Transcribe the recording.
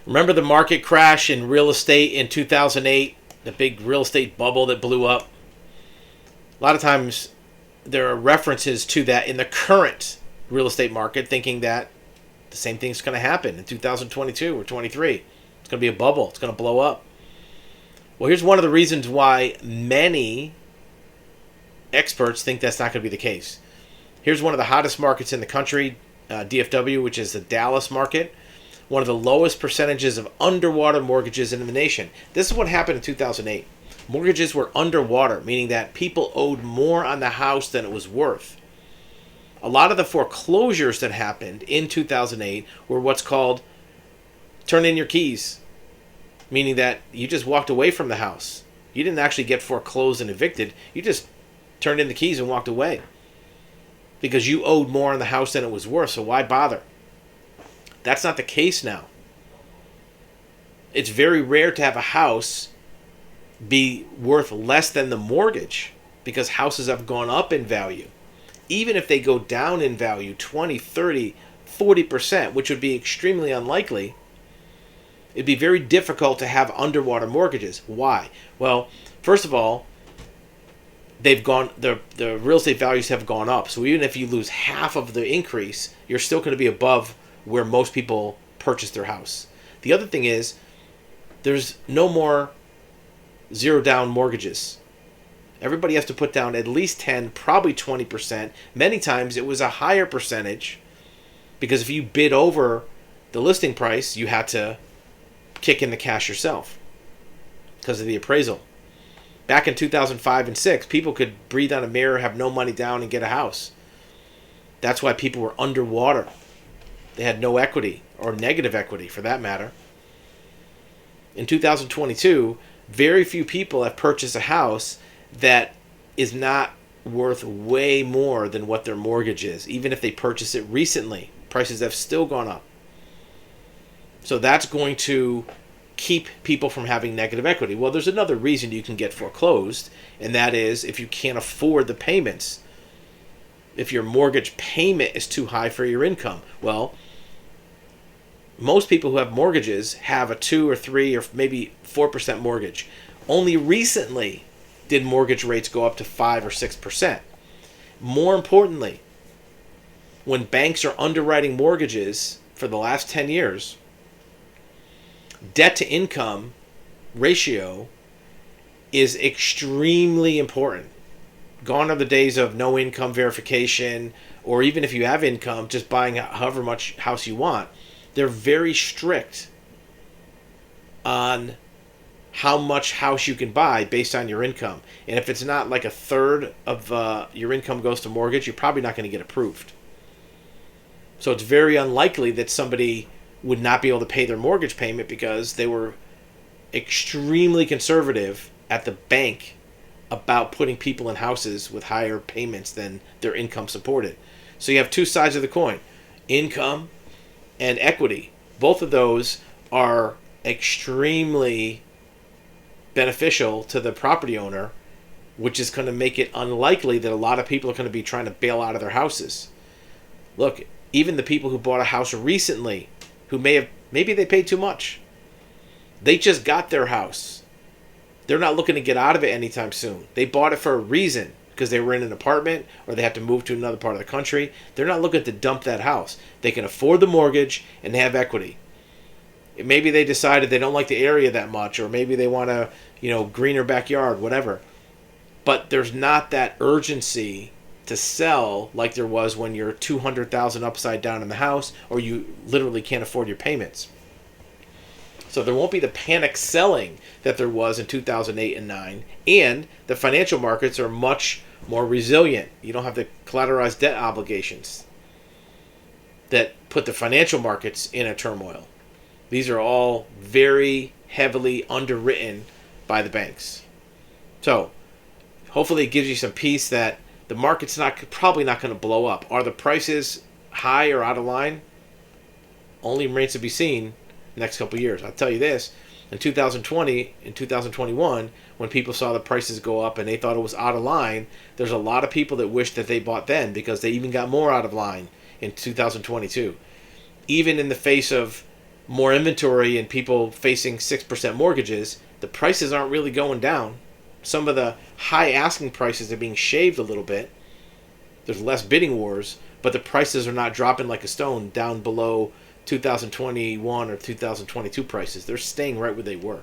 Remember the market crash in real estate in 2008, the big real estate bubble that blew up? A lot of times there are references to that in the current real estate market, thinking that the same thing's going to happen in 2022 or 23. It's going to be a bubble. It's going to blow up. Well, here's one of the reasons why many experts think that's not going to be the case. Here's one of the hottest markets in the country, DFW, which is the Dallas market. One of the lowest percentages of underwater mortgages in the nation. This is what happened in 2008. Mortgages were underwater, meaning that people owed more on the house than it was worth. A lot of the foreclosures that happened in 2008 were what's called turn in your keys, meaning that you just walked away from the house. You didn't actually get foreclosed and evicted. You just turned in the keys and walked away because you owed more on the house than it was worth, so why bother? That's not the case now. It's very rare to have a house be worth less than the mortgage because houses have gone up in value. Even if they go down in value 20, 30, 40%, which would be extremely unlikely, it'd be very difficult to have underwater mortgages. Why? Well, first of all, the real estate values have gone up. So even if you lose half of the increase, you're still going to be above where most people purchase their house. The other thing is there's no more zero down mortgages. Everybody has to put down at least 10, probably 20%. Many times it was a higher percentage because if you bid over the listing price, you had to kick in the cash yourself because of the appraisal. Back in 2005 and 6, people could breathe on a mirror, have no money down, and get a house. That's why people were underwater. They had no equity, or negative equity for that matter. In 2022, very few people have purchased a house that is not worth way more than what their mortgage is. Even if they purchase it recently, prices have still gone up. So that's going to keep people from having negative equity. Well, there's another reason you can get foreclosed, and that is if you can't afford the payments. If your mortgage payment is too high for your income. Well, most people who have mortgages have a 2 or 3 or maybe 4% mortgage. Only recently did mortgage rates go up to 5 or 6%. More importantly, when banks are underwriting mortgages for the last 10 years, debt to income ratio is extremely important. Gone are the days of no income verification, or even if you have income, just buying however much house you want. They're very strict on how much house you can buy based on your income. And if it's not like a third of your income goes to mortgage, you're probably not going to get approved. So it's very unlikely that somebody would not be able to pay their mortgage payment because they were extremely conservative at the bank about putting people in houses with higher payments than their income supported. So you have two sides of the coin, income and equity. Both of those are extremely beneficial to the property owner, which is going to make it unlikely that a lot of people are going to be trying to bail out of their houses. Look, even the people who bought a house recently, who maybe they paid too much. They just got their house. They're not looking to get out of it anytime soon. They bought it for a reason, because they were in an apartment or they had to move to another part of the country. They're not looking to dump that house. They can afford the mortgage and they have equity. Maybe they decided they don't like the area that much, or maybe they want a greener backyard, whatever. But there's not that urgency to sell like there was when you're $200,000 upside down in the house, or you literally can't afford your payments. So there won't be the panic selling that there was in 2008 and 9, and the financial markets are much more resilient. You don't have the collateralized debt obligations that put the financial markets in a turmoil. These are all very heavily underwritten by the banks. So hopefully it gives you some peace that the market's probably not going to blow up. Are the prices high or out of line? Only remains to be seen next couple of years. I'll tell you this, in 2020, in 2021, when people saw the prices go up and they thought it was out of line, there's a lot of people that wish that they bought then because they even got more out of line in 2022. Even in the face of more inventory and people facing 6% mortgages, the prices aren't really going down. Some of the high asking prices are being shaved a little bit. There's less bidding wars, but the prices are not dropping like a stone down below 2021 or 2022 prices. They're staying right where they were.